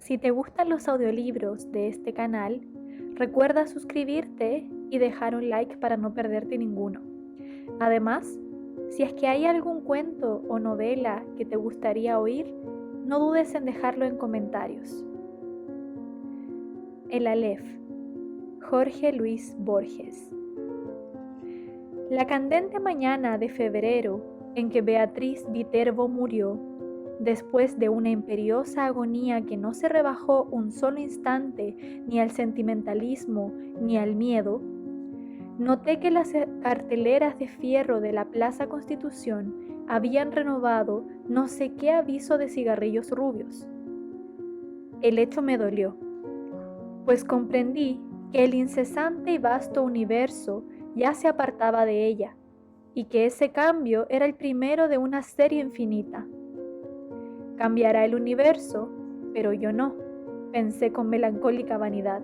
Si te gustan los audiolibros de este canal, recuerda suscribirte y dejar un like para no perderte ninguno. Además, si es que hay algún cuento o novela que te gustaría oír, no dudes en dejarlo en comentarios. El Aleph, Jorge Luis Borges. La candente mañana de febrero en que Beatriz Viterbo murió, después de una imperiosa agonía que no se rebajó un solo instante ni al sentimentalismo ni al miedo, noté que las carteleras de fierro de la Plaza Constitución habían renovado no sé qué aviso de cigarrillos rubios. El hecho me dolió, pues comprendí que el incesante y vasto universo ya se apartaba de ella, y que ese cambio era el primero de una serie infinita. Cambiará el universo, pero yo no, pensé con melancólica vanidad.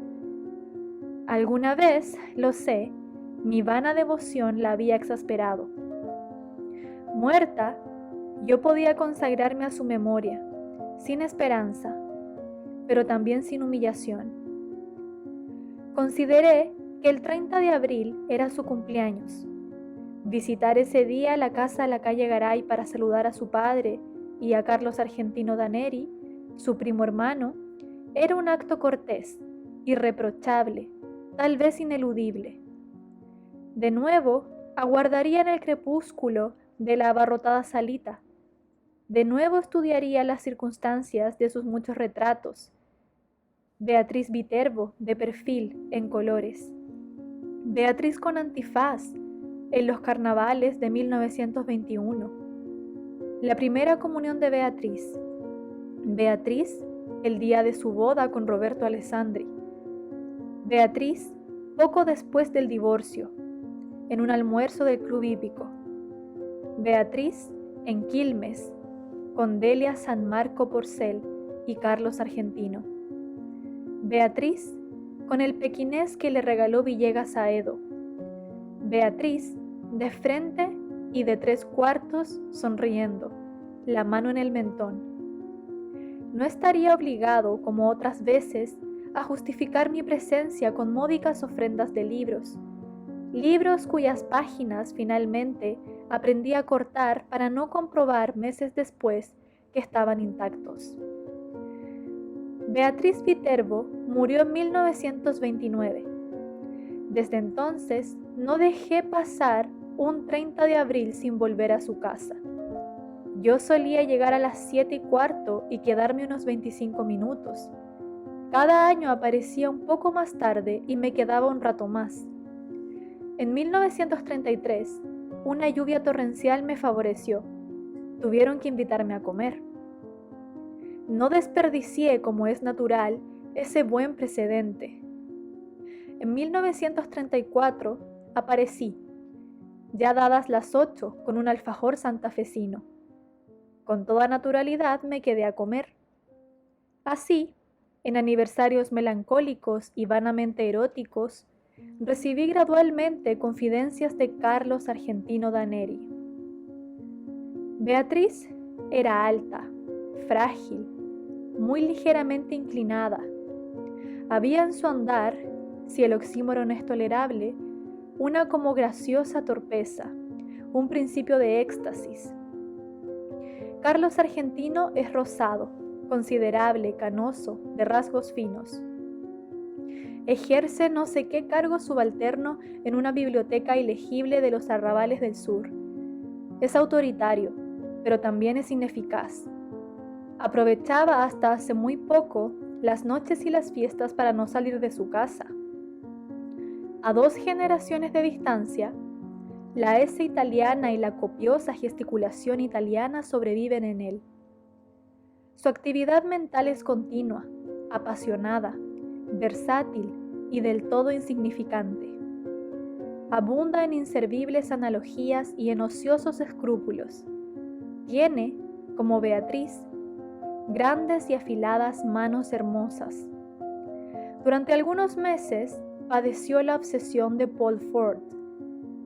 Alguna vez, lo sé, mi vana devoción la había exasperado. Muerta, yo podía consagrarme a su memoria, sin esperanza, pero también sin humillación. Consideré que el 30 de abril era su cumpleaños. Visitar ese día la casa de la calle Garay para saludar a su padre y a Carlos Argentino Daneri, su primo hermano, era un acto cortés, irreprochable, tal vez ineludible. De nuevo, aguardaría en el crepúsculo de la abarrotada salita. De nuevo estudiaría las circunstancias de sus muchos retratos. Beatriz Viterbo, de perfil, en colores. Beatriz con antifaz, en los carnavales de 1921. La primera comunión de Beatriz. Beatriz, el día de su boda con Roberto Alessandri. Beatriz, poco después del divorcio, en un almuerzo del club hípico. Beatriz, en Quilmes, con Delia San Marco Porcel y Carlos Argentino. Beatriz, con el pequinés que le regaló Villegas a Edo. Beatriz, de frente y de 3/4 sonriendo, la mano en el mentón. No estaría obligado, como otras veces, a justificar mi presencia con módicas ofrendas de libros. Libros cuyas páginas, finalmente, aprendí a cortar para no comprobar meses después que estaban intactos. Beatriz Viterbo murió en 1929. Desde entonces, no dejé pasar un 30 de abril sin volver a su casa. Yo solía llegar a las 7:15 y quedarme unos 25 minutos. Cada año aparecía un poco más tarde y me quedaba un rato más. En 1933, una lluvia torrencial me favoreció. Tuvieron que invitarme a comer. No desperdicié, como es natural, ese buen precedente. En 1934 aparecí, ya dadas las 8, con un alfajor santafesino. Con toda naturalidad me quedé a comer. Así, en aniversarios melancólicos y vanamente eróticos, recibí gradualmente confidencias de Carlos Argentino Daneri. Beatriz era alta, frágil, muy ligeramente inclinada. Había en su andar, si el oxímoron es tolerable, una como graciosa torpeza, un principio de éxtasis. Carlos Argentino es rosado, considerable, canoso, de rasgos finos. Ejerce no sé qué cargo subalterno en una biblioteca ilegible de los arrabales del sur. Es autoritario, pero también es ineficaz. Aprovechaba hasta hace muy poco las noches y las fiestas para no salir de su casa. A 2 generaciones de distancia, la S italiana y la copiosa gesticulación italiana sobreviven en él. Su actividad mental es continua, apasionada, versátil y del todo insignificante. Abunda en inservibles analogías y en ociosos escrúpulos. Tiene, como Beatriz, grandes y afiladas manos hermosas. Durante algunos meses padeció la obsesión de Paul Fort,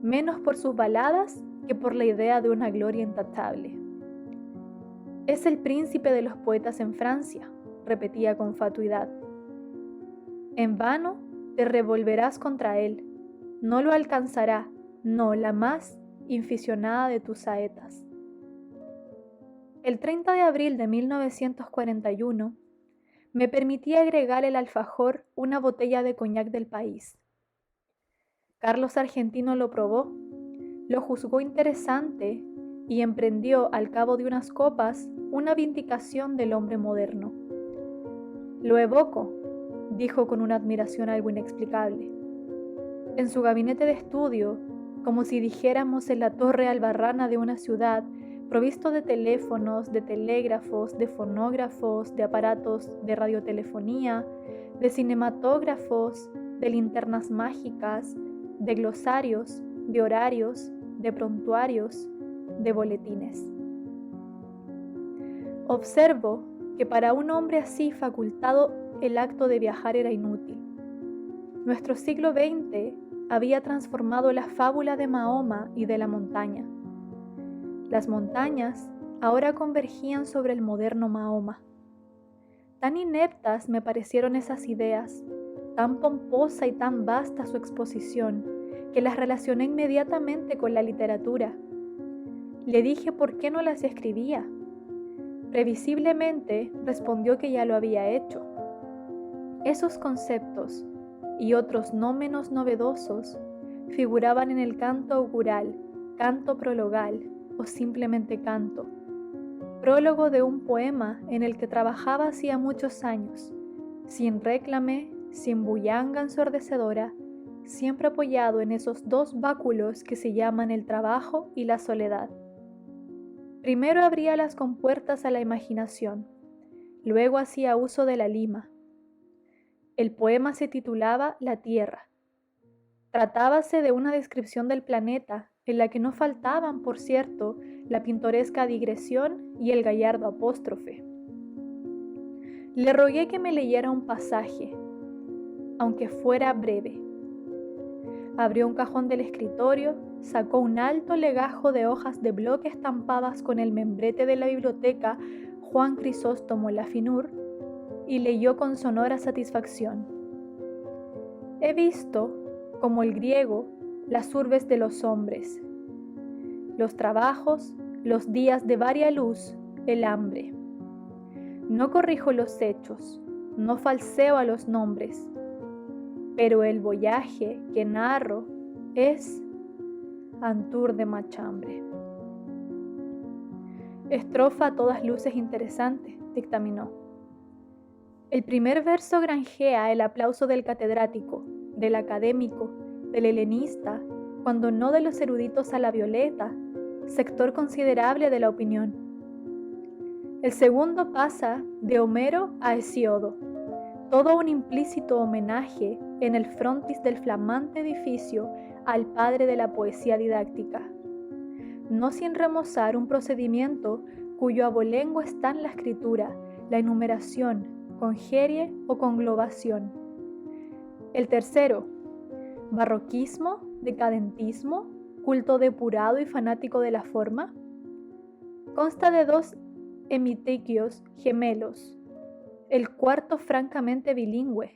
menos por sus baladas que por la idea de una gloria intachable. Es el príncipe de los poetas en Francia, repetía con fatuidad. En vano te revolverás contra él, no lo alcanzará, no la más inficionada de tus saetas. El 30 de abril de 1941 me permití agregar al alfajor una botella de coñac del país. Carlos Argentino lo probó, lo juzgó interesante y emprendió al cabo de unas copas una vindicación del hombre moderno. Lo evoco, dijo con una admiración algo inexplicable. En su gabinete de estudio, como si dijéramos en la torre albarrana de una ciudad, provisto de teléfonos, de telégrafos, de fonógrafos, de aparatos de radiotelefonía, de cinematógrafos, de linternas mágicas, de glosarios, de horarios, de prontuarios, de boletines. Observo que para un hombre así facultado el acto de viajar era inútil. Nuestro siglo XX había transformado la fábula de Mahoma y de la montaña. Las montañas ahora convergían sobre el moderno Mahoma. Tan ineptas me parecieron esas ideas, tan pomposa y tan vasta su exposición, que las relacioné inmediatamente con la literatura. Le dije por qué no las escribía. Previsiblemente respondió que ya lo había hecho. Esos conceptos, y otros no menos novedosos, figuraban en el canto augural, canto prologal o simplemente canto, prólogo de un poema en el que trabajaba hacía muchos años, sin réclame, sin bullanga ensordecedora, siempre apoyado en esos dos báculos que se llaman el trabajo y la soledad. Primero abría las compuertas a la imaginación, luego hacía uso de la lima. El poema se titulaba La Tierra. Tratábase de una descripción del planeta en la que no faltaban, por cierto, la pintoresca digresión y el gallardo apóstrofe. Le rogué que me leyera un pasaje, aunque fuera breve. Abrió un cajón del escritorio, sacó un alto legajo de hojas de bloque estampadas con el membrete de la biblioteca Juan Crisóstomo Lafinur y leyó con sonora satisfacción. He visto, como el griego, las urbes de los hombres, los trabajos, los días de varia luz, el hambre. No corrijo los hechos, no falseo a los nombres, pero el voyaje que narro es Antur de Machambre. Estrofa a todas luces interesante, dictaminó. El primer verso granjea el aplauso del catedrático, del académico, del helenista, cuando no de los eruditos a la violeta, sector considerable de la opinión. El segundo pasa de Homero a Hesíodo, todo un implícito homenaje en el frontis del flamante edificio al padre de la poesía didáctica, no sin remozar un procedimiento cuyo abolengo está en la escritura, la enumeración, congerie o conglobación. El tercero, barroquismo, decadentismo, culto depurado y fanático de la forma, consta de dos hemitequios gemelos. El cuarto francamente bilingüe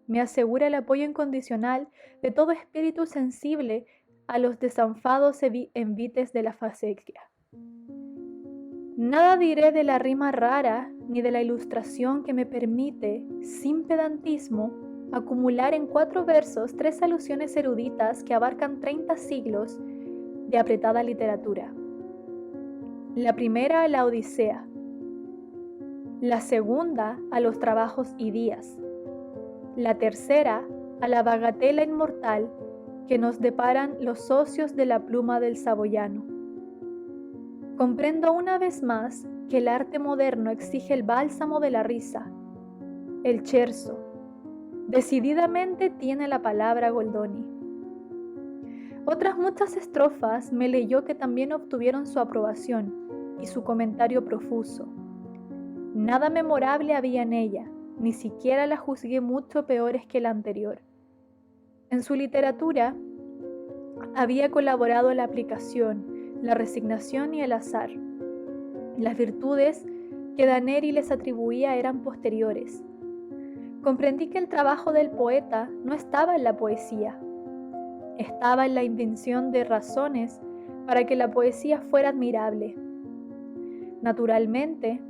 me asegura el apoyo incondicional de todo espíritu sensible a los desanfados envites de la facequia. Nada diré de la rima rara ni de la ilustración que me permite, sin pedantismo, acumular en 4 versos 3 alusiones eruditas que abarcan 30 siglos de apretada literatura. La primera a la Odisea, la segunda a los trabajos y días, la tercera a la bagatela inmortal que nos deparan los socios de la pluma del saboyano. Comprendo una vez más que el arte moderno exige el bálsamo de la risa, el scherzo. Decididamente tiene la palabra Goldoni. Otras muchas estrofas me leyó que también obtuvieron su aprobación y su comentario profuso. Nada memorable había en ella, ni siquiera la juzgué mucho peores que la anterior. En su literatura había colaborado la aplicación, la resignación y el azar, las virtudes que Daneri les atribuía eran posteriores. Comprendí que el trabajo del poeta no estaba en la poesía, estaba en la invención de razones para que la poesía fuera admirable. Naturalmente,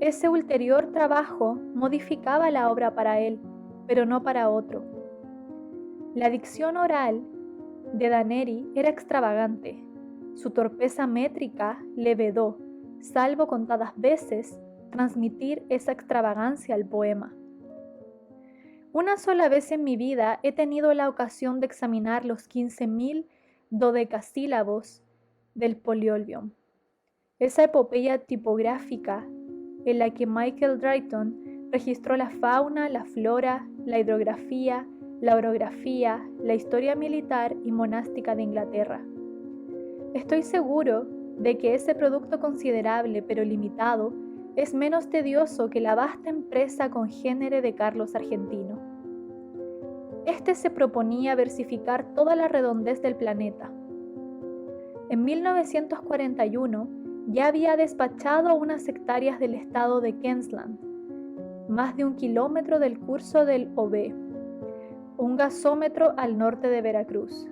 ese ulterior trabajo modificaba la obra para él, pero no para otro. La dicción oral de Daneri era extravagante. Su torpeza métrica le vedó, salvo contadas veces, transmitir esa extravagancia al poema. Una sola vez en mi vida he tenido la ocasión de examinar los 15.000 dodecasílabos del Polyolbion, esa epopeya tipográfica en la que Michael Drayton registró la fauna, la flora, la hidrografía, la orografía, la historia militar y monástica de Inglaterra. Estoy seguro de que ese producto considerable pero limitado es menos tedioso que la vasta empresa congénere de Carlos Argentino. Este se proponía versificar toda la redondez del planeta. En 1941 ya había despachado unas hectáreas del estado de Queensland, más de 1 kilómetro del curso del Obe, un gasómetro al norte de Veracruz,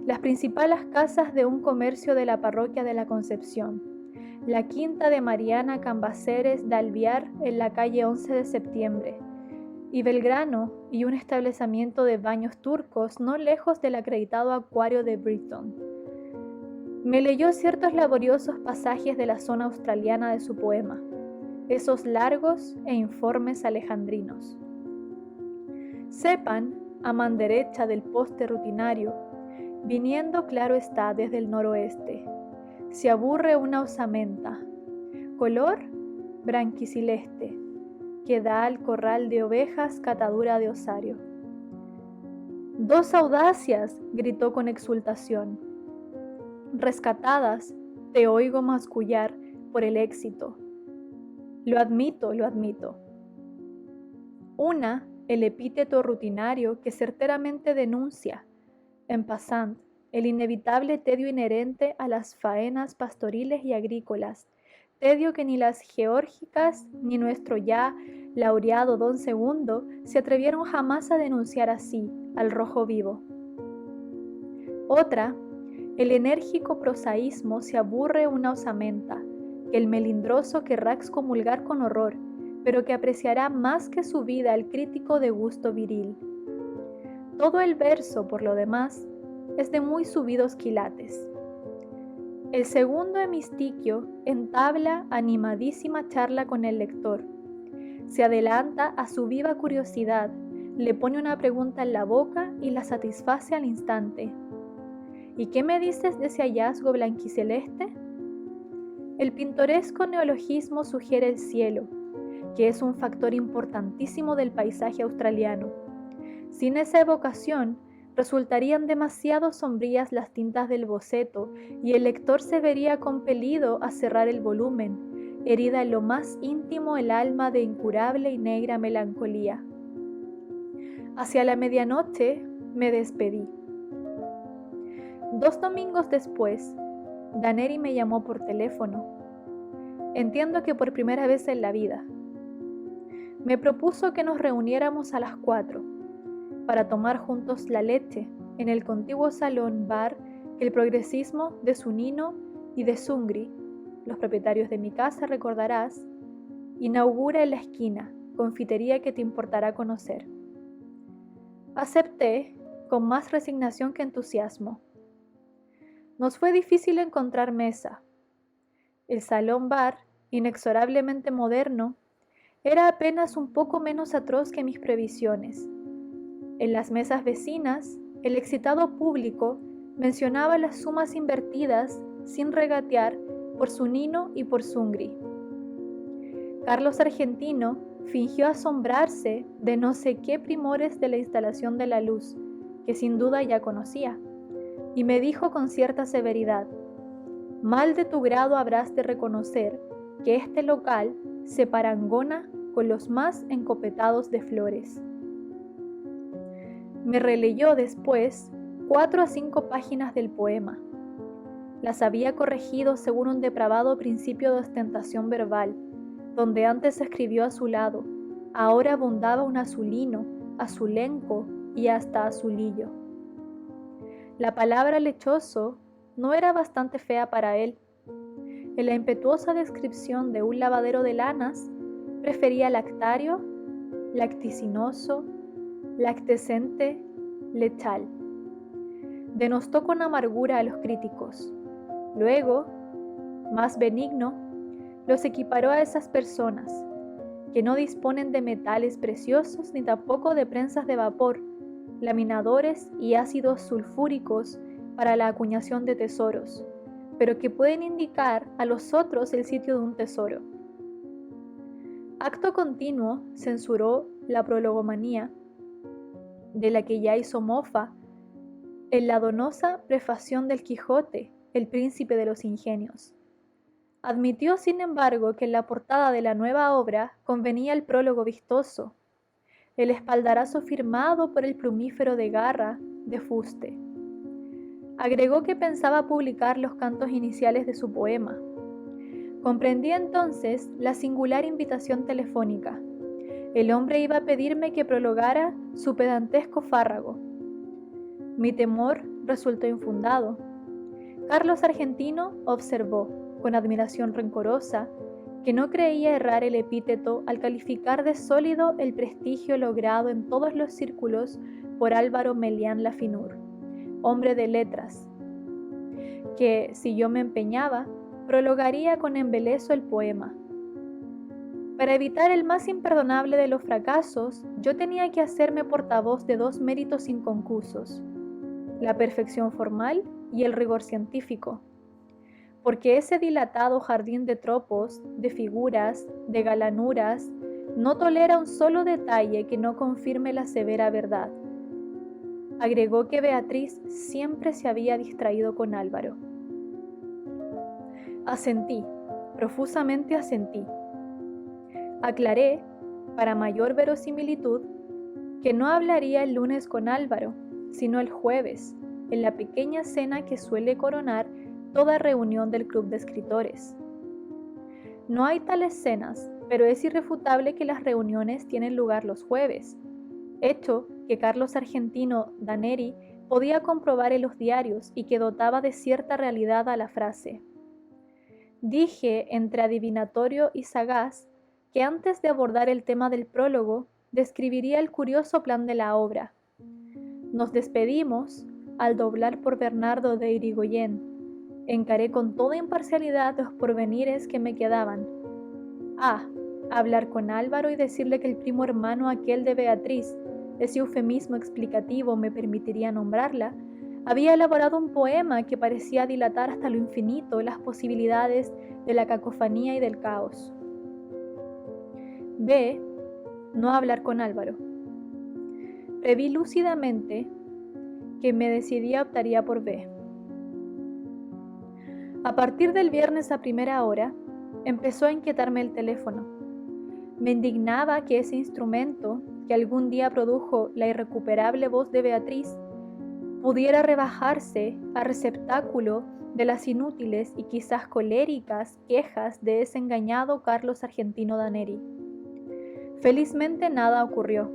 las principales casas de un comercio de la parroquia de la Concepción, la quinta de Mariana Cambaceres de Alvear en la calle 11 de septiembre, y Belgrano y un establecimiento de baños turcos no lejos del acreditado acuario de Britton. Me leyó ciertos laboriosos pasajes de la zona australiana de su poema, esos largos e informes alejandrinos. Sepan, a man derecha del poste rutinario, viniendo claro está desde el noroeste, se aburre una osamenta, color branquiceleste, que da al corral de ovejas catadura de osario. ¡Dos audacias!, gritó con exultación. Rescatadas, te oigo mascullar por el éxito. Lo admito, lo admito. Una, el epíteto rutinario que certeramente denuncia, en passant, el inevitable tedio inherente a las faenas pastoriles y agrícolas, tedio que ni las geórgicas ni nuestro ya laureado Don Segundo se atrevieron jamás a denunciar así al rojo vivo. Otra, el enérgico prosaísmo se aburre una osamenta, que el melindroso querrá excomulgar con horror, pero que apreciará más que su vida el crítico de gusto viril. Todo el verso, por lo demás, es de muy subidos quilates. El segundo hemistiquio entabla animadísima charla con el lector. Se adelanta a su viva curiosidad, le pone una pregunta en la boca y la satisface al instante. ¿Y qué me dices de ese hallazgo blanquiceleste? El pintoresco neologismo sugiere el cielo, que es un factor importantísimo del paisaje australiano. Sin esa evocación, resultarían demasiado sombrías las tintas del boceto y el lector se vería compelido a cerrar el volumen, herida en lo más íntimo el alma de incurable y negra melancolía. Hacia la medianoche me despedí. 2 domingos después, Daneri me llamó por teléfono. Entiendo que por primera vez en la vida. Me propuso que nos reuniéramos a las 4 para tomar juntos la leche en el contiguo salón bar que el progresismo de Zunino y de Zungri, los propietarios de mi casa recordarás, inaugura en la esquina, confitería que te importará conocer. Acepté con más resignación que entusiasmo. Nos fue difícil encontrar mesa. El salón bar, inexorablemente moderno, era apenas un poco menos atroz que mis previsiones. En las mesas vecinas, el excitado público mencionaba las sumas invertidas sin regatear por Zunino y por Zungri. Carlos Argentino fingió asombrarse de no sé qué primores de la instalación de la luz, que sin duda ya conocía, y me dijo con cierta severidad: mal de tu grado habrás de reconocer que este local se parangona con los más encopetados de flores. Me releyó después 4 a 5 páginas del poema. Las había corregido según un depravado principio de ostentación verbal, Donde antes escribió a su lado, ahora abundaba un azulino, azulenco y hasta azulillo. La palabra lechoso no era bastante fea para él. En la impetuosa descripción de un lavadero de lanas, prefería lactario, lacticinoso, lactescente, lechal. Denostó con amargura a los críticos. Luego, más benigno, los equiparó a esas personas que no disponen de metales preciosos ni tampoco de prensas de vapor, laminadores y ácidos sulfúricos para la acuñación de tesoros, pero que pueden indicar a los otros el sitio de un tesoro. Acto continuo censuró la prologomanía, de la que ya hizo mofa en la donosa prefación del Quijote, el príncipe de los ingenios. Admitió, sin embargo, que en la portada de la nueva obra convenía el prólogo vistoso, el espaldarazo firmado por el plumífero de garra de fuste. Agregó que pensaba publicar los cantos iniciales de su poema. Comprendí entonces la singular invitación telefónica. El hombre iba a pedirme que prologara su pedantesco fárrago. Mi temor resultó infundado. Carlos Argentino observó, con admiración rencorosa, que no creía errar el epíteto al calificar de sólido el prestigio logrado en todos los círculos por Álvaro Melián Lafinur, hombre de letras, que, si yo me empeñaba, prologaría con embeleso el poema. Para evitar el más imperdonable de los fracasos, yo tenía que hacerme portavoz de dos méritos inconcusos: la perfección formal y el rigor científico, porque ese dilatado jardín de tropos, de figuras, de galanuras, no tolera un solo detalle que no confirme la severa verdad. Agregó que Beatriz siempre se había distraído con Álvaro. Asentí, profusamente asentí. Aclaré, para mayor verosimilitud, que no hablaría el lunes con Álvaro, sino el jueves, en la pequeña cena que suele coronar toda reunión del club de escritores. No hay tales cenas, pero es irrefutable que las reuniones tienen lugar los jueves, hecho que Carlos Argentino Daneri podía comprobar en los diarios y que dotaba de cierta realidad a la frase. Dije, entre adivinatorio y sagaz, que antes de abordar el tema del prólogo, describiría el curioso plan de la obra. Nos despedimos al doblar por Bernardo de Irigoyen. Encaré con toda imparcialidad los porvenires que me quedaban. Hablar con Álvaro y decirle que el primo hermano aquel de Beatriz, ese eufemismo explicativo me permitiría nombrarla, había elaborado un poema que parecía dilatar hasta lo infinito las posibilidades de la cacofonía y del caos. B. No hablar con Álvaro. Preví lúcidamente que me decidía optaría por B. A partir del viernes a primera hora, empezó a inquietarme el teléfono. Me indignaba que ese instrumento, que algún día produjo la irrecuperable voz de Beatriz, pudiera rebajarse a receptáculo de las inútiles y quizás coléricas quejas de ese engañado Carlos Argentino Daneri. Felizmente nada ocurrió,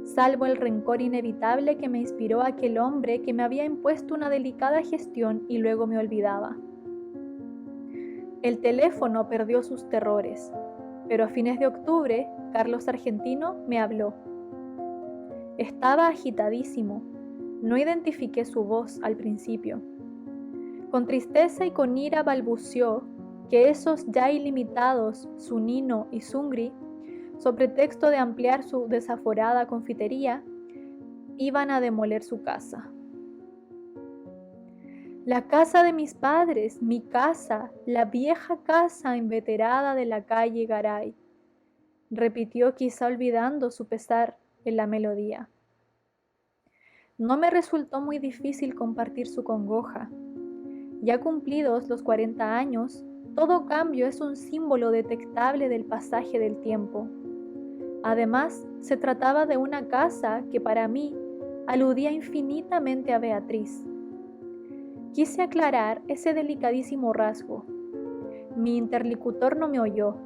salvo el rencor inevitable que me inspiró aquel hombre que me había impuesto una delicada gestión y luego me olvidaba. El teléfono perdió sus terrores, pero a fines de octubre, Carlos Argentino me habló. Estaba agitadísimo, no identifiqué su voz al principio. Con tristeza y con ira balbuceó que esos ya ilimitados Zunino y Zungri, sobre pretexto de ampliar su desaforada confitería, iban a demoler su casa. La casa de mis padres, mi casa, la vieja casa inveterada de la calle Garay, repitió quizá olvidando su pesar en la melodía. No me resultó muy difícil compartir su congoja. Ya cumplidos los 40 años, todo cambio es un símbolo detectable del pasaje del tiempo. Además, se trataba de una casa que para mí aludía infinitamente a Beatriz. Quise aclarar ese delicadísimo rasgo. Mi interlocutor no me oyó.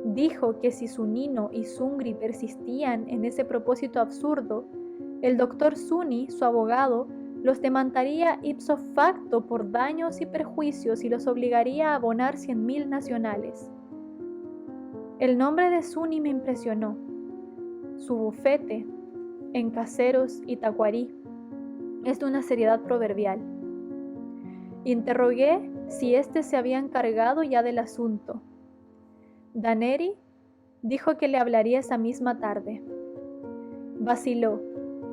Dijo que si Zunino y Zungri persistían en ese propósito absurdo, el doctor Zuni, su abogado, los demandaría ipso facto por daños y perjuicios y los obligaría a abonar 100.000 nacionales. El nombre de Zuni me impresionó. Su bufete, en Caseros y Tacuarí, es de una seriedad proverbial. Interrogué si éste se había encargado ya del asunto. Daneri dijo que le hablaría esa misma tarde. Vaciló,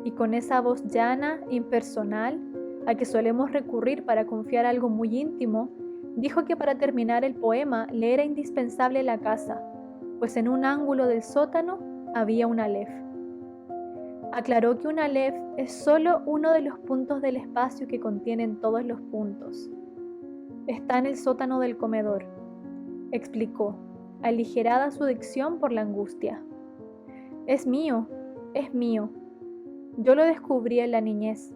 y con esa voz llana, impersonal, a que solemos recurrir para confiar algo muy íntimo, dijo que para terminar el poema le era indispensable la casa, pues en un ángulo del sótano había un alef. Aclaró que un alef es solo uno de los puntos del espacio que contienen todos los puntos. Está en el sótano del comedor, explicó, aligerada su dicción por la angustia. Es mío. Yo lo descubrí en la niñez,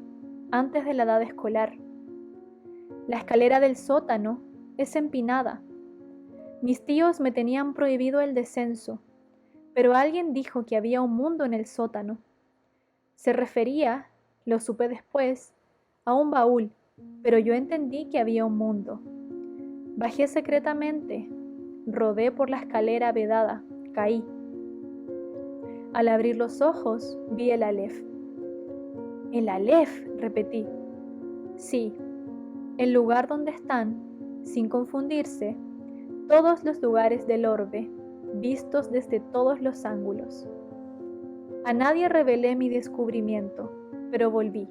antes de la edad escolar. La escalera del sótano es empinada. Mis tíos me tenían prohibido el descenso, pero alguien dijo que había un mundo en el sótano. Se refería, lo supe después, a un baúl, pero yo entendí que había un mundo. Bajé secretamente, rodé por la escalera vedada, caí. Al abrir los ojos, vi el alef. «El alef», repetí. Sí, el lugar donde están, sin confundirse, todos los lugares del orbe, vistos desde todos los ángulos. A nadie revelé mi descubrimiento, pero volví.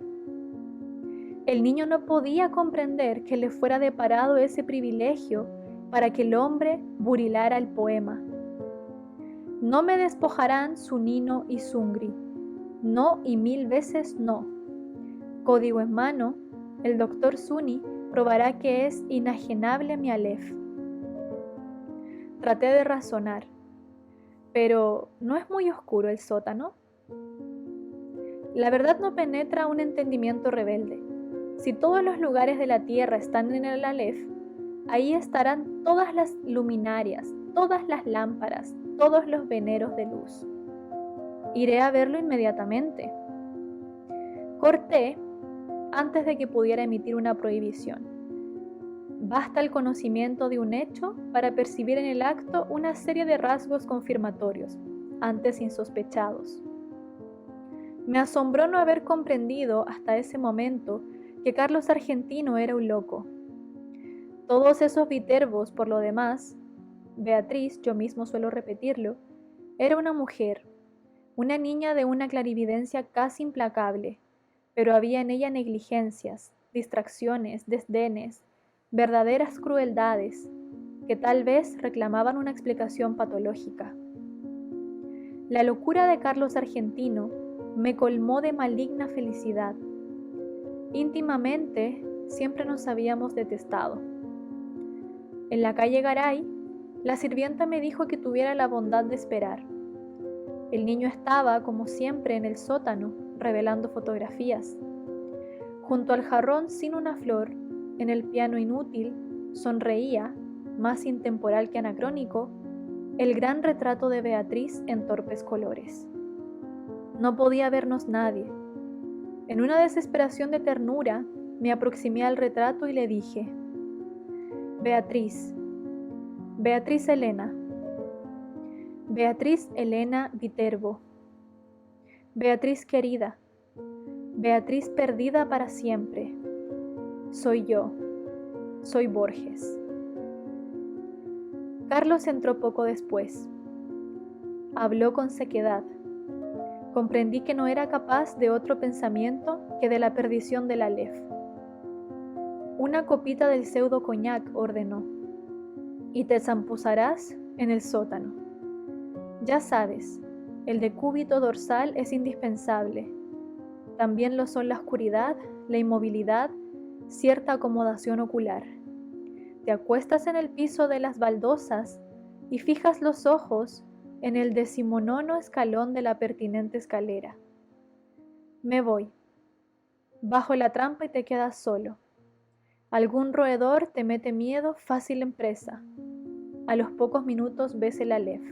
El niño no podía comprender que le fuera deparado ese privilegio para que el hombre burilara el poema. No me despojarán Zunino y Zungri. No y 1000 veces no. Código en mano, el doctor Zuni probará que es inajenable mi alef. Traté de razonar, pero ¿no es muy oscuro el sótano? La verdad no penetra un entendimiento rebelde. Si todos los lugares de la tierra están en el alef, ahí estarán todas las luminarias, todas las lámparas, todos los veneros de luz. Iré a verlo inmediatamente. Corté antes de que pudiera emitir una prohibición. Basta el conocimiento de un hecho para percibir en el acto una serie de rasgos confirmatorios, antes insospechados. Me asombró no haber comprendido hasta ese momento que Carlos Argentino era un loco. Todos esos vitervos, por lo demás, Beatriz, yo mismo suelo repetirlo, era una mujer, una niña de una clarividencia casi implacable, pero había en ella negligencias, distracciones, desdenes, verdaderas crueldades, que tal vez reclamaban una explicación patológica. La locura de Carlos Argentino me colmó de maligna felicidad. Íntimamente siempre nos habíamos detestado. En la calle Garay, la sirvienta me dijo que tuviera la bondad de esperar. El niño estaba, como siempre, en el sótano, revelando fotografías. Junto al jarrón sin una flor, en el piano inútil, sonreía, más intemporal que anacrónico, el gran retrato de Beatriz en torpes colores. No podía vernos nadie. En una desesperación de ternura, me aproximé al retrato y le dije: Beatriz, Beatriz Elena, Beatriz Elena Viterbo, Beatriz querida, Beatriz perdida para siempre. Soy yo, soy Borges. Carlos entró poco después. Habló con sequedad. Comprendí que no era capaz de otro pensamiento que de la perdición del alef. Una copita del pseudo coñac, ordenó, y te zampuzarás en el sótano. Ya sabes, el decúbito dorsal es indispensable. También lo son la oscuridad, la inmovilidad, cierta acomodación ocular. Te acuestas en el piso de las baldosas y fijas los ojos en el 19º escalón de la pertinente escalera. Me voy. Bajo la trampa y te quedas solo. Algún roedor te mete miedo, fácil empresa. A los pocos minutos ves el Aleph,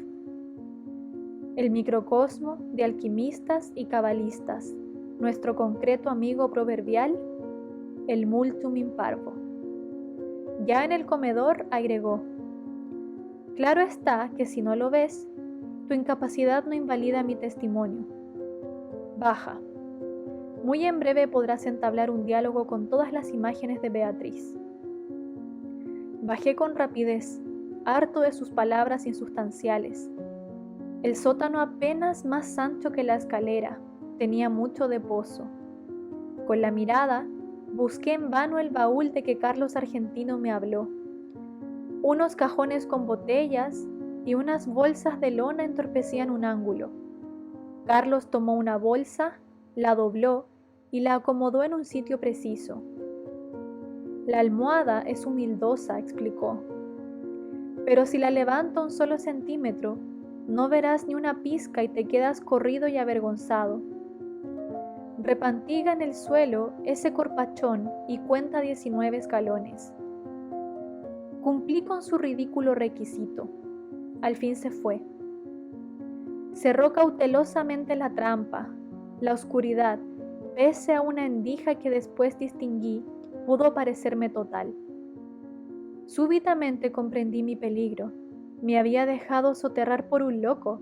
el microcosmo de alquimistas y cabalistas, nuestro concreto amigo proverbial, el multum in parvo. Ya en el comedor agregó: claro está que si no lo ves, tu incapacidad no invalida mi testimonio. Baja. Muy en breve podrás entablar un diálogo con todas las imágenes de Beatriz. Bajé con rapidez, harto de sus palabras insustanciales. El sótano, apenas más ancho que la escalera, tenía mucho de pozo. Con la mirada, busqué en vano el baúl de que Carlos Argentino me habló. Unos cajones con botellas y unas bolsas de lona entorpecían un ángulo. Carlos tomó una bolsa, la dobló y la acomodó en un sitio preciso. La almohada es humildosa, explicó. Pero si la levanto un solo centímetro, no verás ni una pizca y te quedas corrido y avergonzado. Repantiga en el suelo ese corpachón y cuenta 19 escalones. Cumplí con su ridículo requisito. Al fin se fue. Cerró cautelosamente la trampa. La oscuridad, pese a una endija que después distinguí, pudo parecerme total. Súbitamente comprendí mi peligro. Me había dejado soterrar por un loco,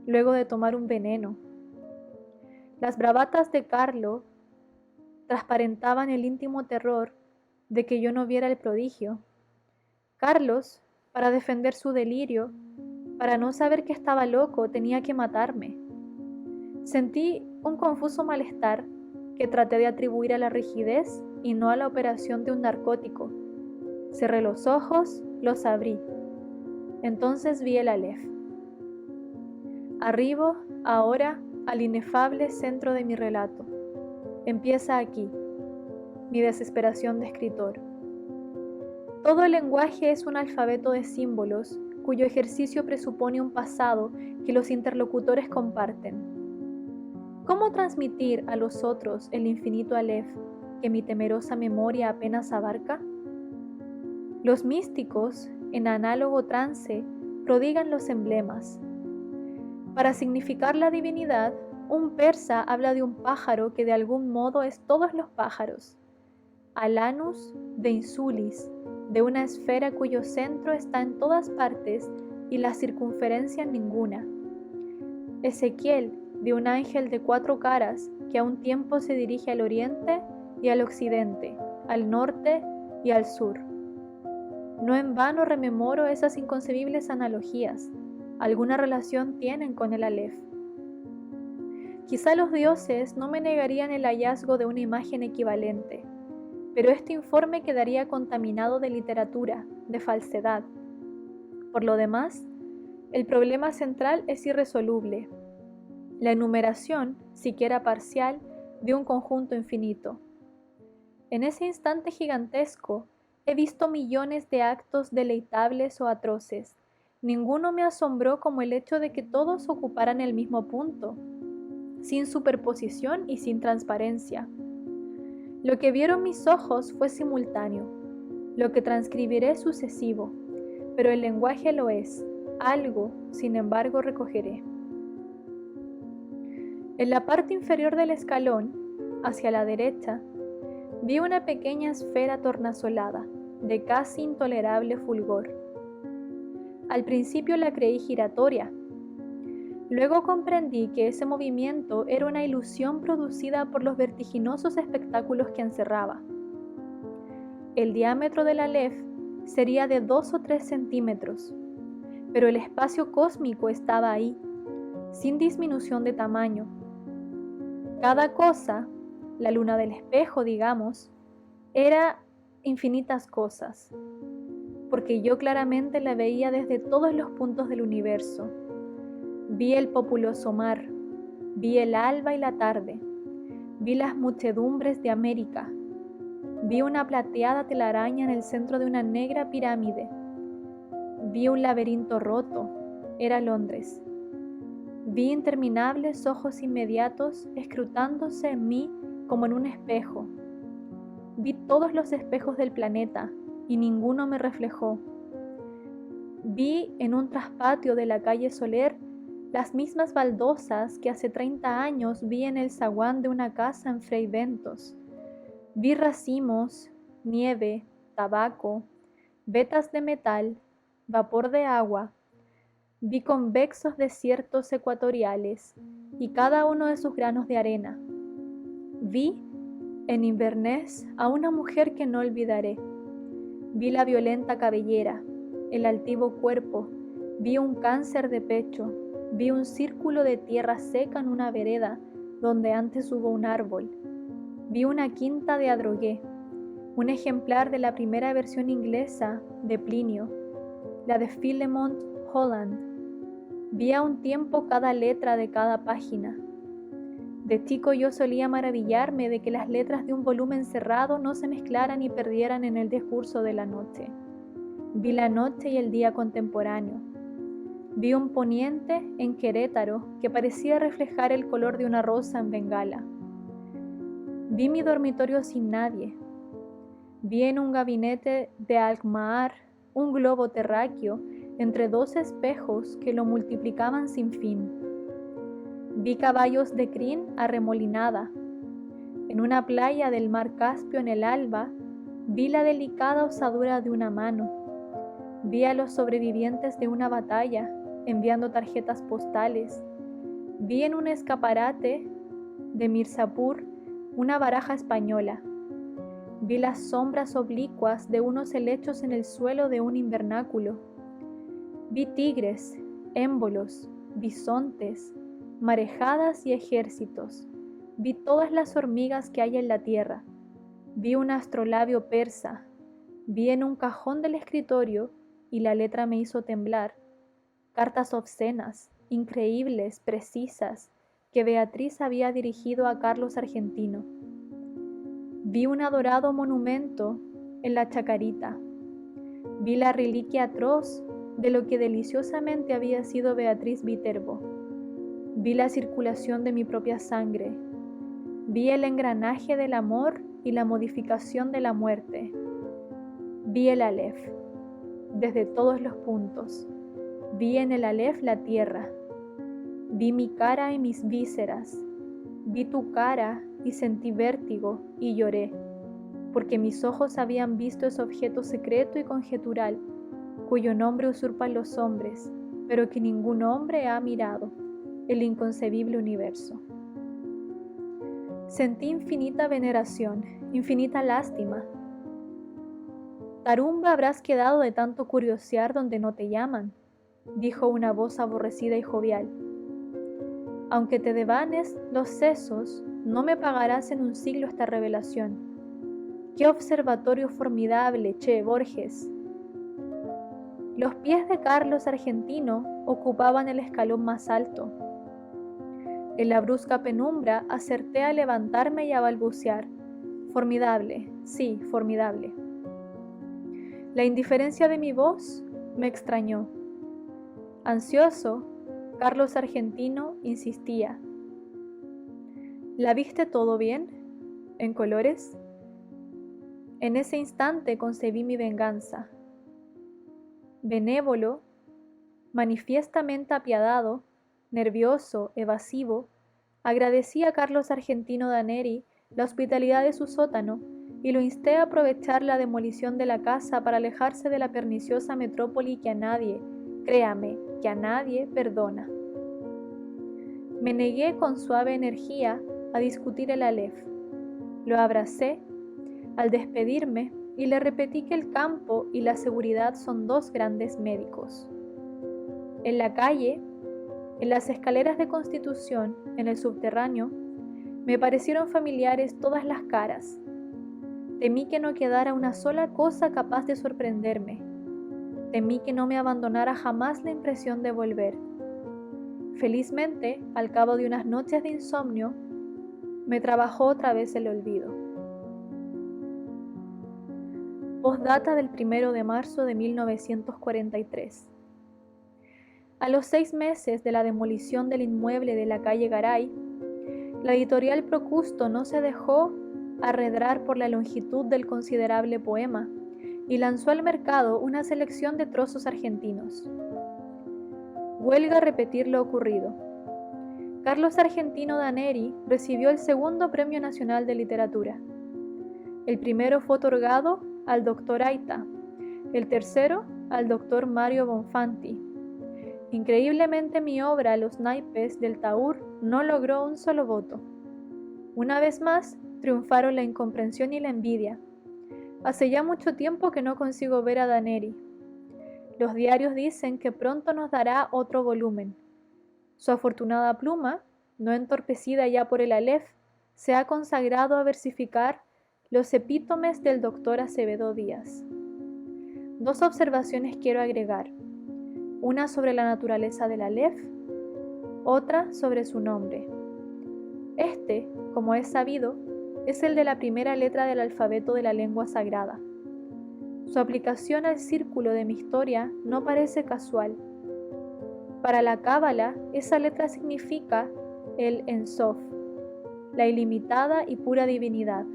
luego de tomar un veneno. Las bravatas de Carlo transparentaban el íntimo terror de que yo no viera el prodigio. Carlos, para defender su delirio, para no saber que estaba loco, tenía que matarme. Sentí un confuso malestar que traté de atribuir a la rigidez y no a la operación de un narcótico. Cerré los ojos, los abrí. Entonces vi el Aleph. Arribo, ahora, al inefable centro de mi relato. Empieza aquí, mi desesperación de escritor. Todo el lenguaje es un alfabeto de símbolos cuyo ejercicio presupone un pasado que los interlocutores comparten. ¿Cómo transmitir a los otros el infinito Aleph que mi temerosa memoria apenas abarca? Los místicos, en análogo trance, prodigan los emblemas. Para significar la divinidad, un persa habla de un pájaro que de algún modo es todos los pájaros. Alanus de Insulis, de una esfera cuyo centro está en todas partes y la circunferencia en ninguna. Ezequiel, de un ángel de 4 caras que a un tiempo se dirige al oriente y al occidente, al norte y al sur. No en vano rememoro esas inconcebibles analogías. Alguna relación tienen con el Aleph. Quizá los dioses no me negarían el hallazgo de una imagen equivalente, pero este informe quedaría contaminado de literatura, de falsedad. Por lo demás, el problema central es irresoluble: la enumeración, siquiera parcial, de un conjunto infinito. En ese instante gigantesco, he visto millones de actos deleitables o atroces. Ninguno me asombró como el hecho de que todos ocuparan el mismo punto, sin superposición y sin transparencia. Lo que vieron mis ojos fue simultáneo, lo que transcribiré es sucesivo, pero el lenguaje lo es. Algo, sin embargo, recogeré. En la parte inferior del escalón, hacia la derecha, vi una pequeña esfera tornasolada, de casi intolerable fulgor. Al principio la creí giratoria. Luego comprendí que ese movimiento era una ilusión producida por los vertiginosos espectáculos que encerraba. El diámetro del Aleph sería de 2 o 3 centímetros, pero el espacio cósmico estaba ahí, sin disminución de tamaño. Cada cosa, la luna del espejo, digamos, era infinitas cosas, porque yo claramente la veía desde todos los puntos del universo. Vi el populoso mar, vi el alba y la tarde, vi las muchedumbres de América, vi una plateada telaraña en el centro de una negra pirámide, vi un laberinto roto, era Londres. Vi interminables ojos inmediatos escrutándose en mí como en un espejo. Vi todos los espejos del planeta y ninguno me reflejó. Vi en un traspatio de la calle Soler las mismas baldosas que hace 30 años vi en el zaguán de una casa en Frei Ventos. Vi racimos, nieve, tabaco, vetas de metal, vapor de agua. Vi convexos desiertos ecuatoriales y cada uno de sus granos de arena. Vi en Inverness a una mujer que no olvidaré. Vi la violenta cabellera, el altivo cuerpo, vi un cáncer de pecho, vi un círculo de tierra seca en una vereda donde antes hubo un árbol. Vi una quinta de Adrogué, un ejemplar de la primera versión inglesa de Plinio, la de Philemon Holland. Vi a un tiempo cada letra de cada página. De chico yo solía maravillarme de que las letras de un volumen cerrado no se mezclaran y perdieran en el discurso de la noche. Vi la noche y el día contemporáneo. Vi un poniente en Querétaro que parecía reflejar el color de una rosa en Bengala. Vi mi dormitorio sin nadie. Vi en un gabinete de Alkmaar un globo terráqueo entre dos espejos que lo multiplicaban sin fin. Vi caballos de crin arremolinada. En una playa del mar Caspio en el alba, vi la delicada osadura de una mano. Vi a los sobrevivientes de una batalla enviando tarjetas postales. Vi en un escaparate de Mirzapur una baraja española. Vi las sombras oblicuas de unos helechos en el suelo de un invernáculo. Vi tigres, émbolos, bisontes, marejadas y ejércitos. Vi todas las hormigas que hay en la tierra. Vi un astrolabio persa. Vi en un cajón del escritorio, y la letra me hizo temblar, cartas obscenas, increíbles, precisas, que Beatriz había dirigido a Carlos Argentino. Vi un adorado monumento en la Chacarita. Vi la reliquia atroz de lo que deliciosamente había sido Beatriz Viterbo. Vi la circulación de mi propia sangre. Vi el engranaje del amor y la modificación de la muerte. Vi el Aleph, desde todos los puntos. Vi en el Aleph la tierra. Vi mi cara y mis vísceras. Vi tu cara y sentí vértigo y lloré, porque mis ojos habían visto ese objeto secreto y conjetural, cuyo nombre usurpan los hombres, pero que ningún hombre ha mirado, el inconcebible universo. Sentí infinita veneración, infinita lástima. Tarumba habrás quedado de tanto curiosear donde no te llaman, dijo una voz aborrecida y jovial. Aunque te devanes los sesos, no me pagarás en un siglo esta revelación. ¡Qué observatorio formidable, che, Borges! Los pies de Carlos Argentino ocupaban el escalón más alto. En la brusca penumbra acerté a levantarme y a balbucear. Formidable, sí, formidable. La indiferencia de mi voz me extrañó. Ansioso, Carlos Argentino insistía. ¿La viste todo bien? ¿En colores? En ese instante concebí mi venganza. Benévolo, manifiestamente apiadado, nervioso, evasivo, agradecí a Carlos Argentino Daneri la hospitalidad de su sótano y lo insté a aprovechar la demolición de la casa para alejarse de la perniciosa metrópoli que a nadie, créame, que a nadie perdona. Me negué con suave energía a discutir el Aleph. Lo abracé al despedirme y le repetí que el campo y la seguridad son dos grandes médicos. En la calle, en las escaleras de Constitución, en el subterráneo, me parecieron familiares todas las caras. Temí que no quedara una sola cosa capaz de sorprenderme. Temí que no me abandonara jamás la impresión de volver. Felizmente, al cabo de unas noches de insomnio, me trabajó otra vez el olvido. Postdata del 1 de marzo de 1943. A los 6 meses de la demolición del inmueble de la calle Garay, la editorial Procusto no se dejó arredrar por la longitud del considerable poema y lanzó al mercado una selección de trozos argentinos. Huelga repetir lo ocurrido. Carlos Argentino Daneri recibió el segundo Premio Nacional de Literatura. El primero fue otorgado al Dr. Aita, el tercero al Dr. Mario Bonfanti. Increíblemente mi obra Los naipes del Taur no logró un solo voto. Una vez más, triunfaron la incomprensión y la envidia. Hace ya mucho tiempo que no consigo ver a Daneri. Los diarios dicen que pronto nos dará otro volumen. Su afortunada pluma, no entorpecida ya por el Aleph, se ha consagrado a versificar los epítomes del doctor Acevedo Díaz. Dos observaciones quiero agregar, una sobre la naturaleza del Aleph, otra sobre su nombre. Este, como es sabido, es el de la primera letra del alfabeto de la lengua sagrada. Su aplicación al círculo de mi historia no parece casual. Para la Cábala, esa letra significa el Ensof, la ilimitada y pura divinidad.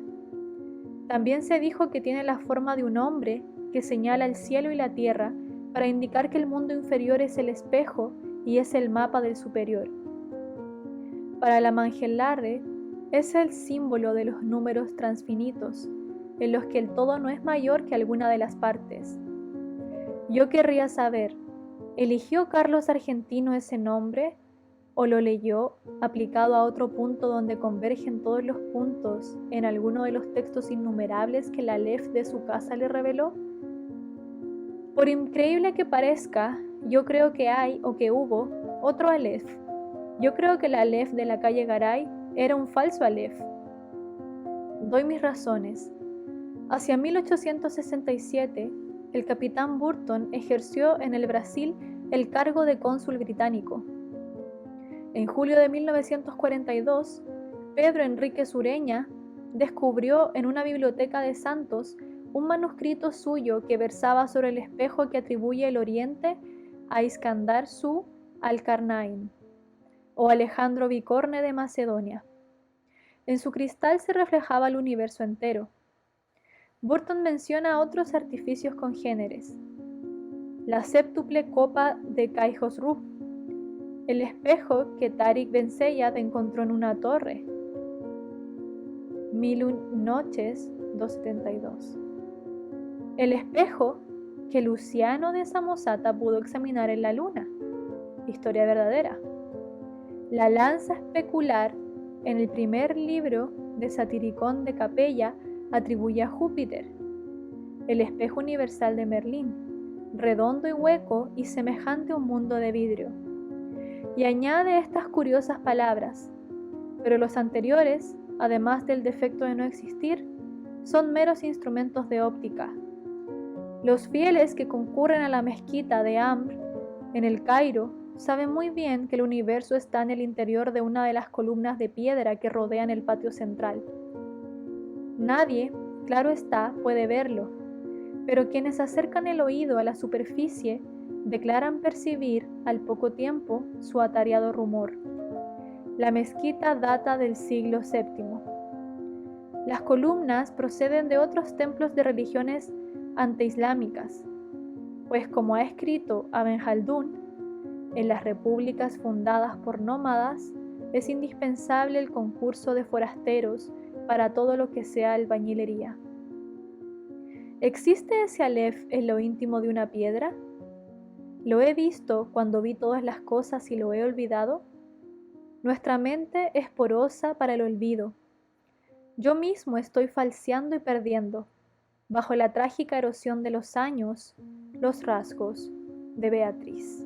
También se dijo que tiene la forma de un hombre que señala el cielo y la tierra para indicar que el mundo inferior es el espejo y es el mapa del superior. Para la Mangelarre, es el símbolo de los números transfinitos, en los que el todo no es mayor que alguna de las partes. Yo querría saber, ¿eligió Carlos Argentino ese nombre o lo leyó aplicado a otro punto donde convergen todos los puntos en alguno de los textos innumerables que el Aleph de su casa le reveló? Por increíble que parezca, yo creo que hay o que hubo otro Aleph. Yo creo que el Aleph de la calle Garay era un falso Aleph. Doy mis razones. Hacia 1867, el capitán Burton ejerció en el Brasil el cargo de cónsul británico. En julio de 1942, Pedro Enrique Sureña descubrió en una biblioteca de Santos un manuscrito suyo que versaba sobre el espejo que atribuye el Oriente a Iskandar Su al-Karnain o Alejandro Bicorne de Macedonia. En su cristal se reflejaba el universo entero. Burton menciona otros artificios congéneres: la séptuple copa de Kai-Khosrou, el espejo que Tariq Ben Seyad encontró en una torre, 1001 noches, 272. El espejo que Luciano de Samosata pudo examinar en la luna, historia verdadera. La lanza especular en el primer libro de Satiricón de Capella atribuye a Júpiter. El espejo universal de Merlín, redondo y hueco y semejante a un mundo de vidrio. Y añade estas curiosas palabras: pero los anteriores, además del defecto de no existir, son meros instrumentos de óptica. Los fieles que concurren a la mezquita de Amr en el Cairo saben muy bien que el universo está en el interior de una de las columnas de piedra que rodean el patio central. Nadie, claro está, puede verlo, pero quienes acercan el oído a la superficie declaran percibir al poco tiempo su atareado rumor. La mezquita data del siglo VII. Las columnas proceden de otros templos de religiones anteislámicas, pues como ha escrito Ibn Jaldún, en las repúblicas fundadas por nómadas es indispensable el concurso de forasteros para todo lo que sea albañilería. ¿Existe ese Aleph en lo íntimo de una piedra? ¿Lo he visto cuando vi todas las cosas y lo he olvidado? Nuestra mente es porosa para el olvido. Yo mismo estoy falseando y perdiendo, bajo la trágica erosión de los años, los rasgos de Beatriz.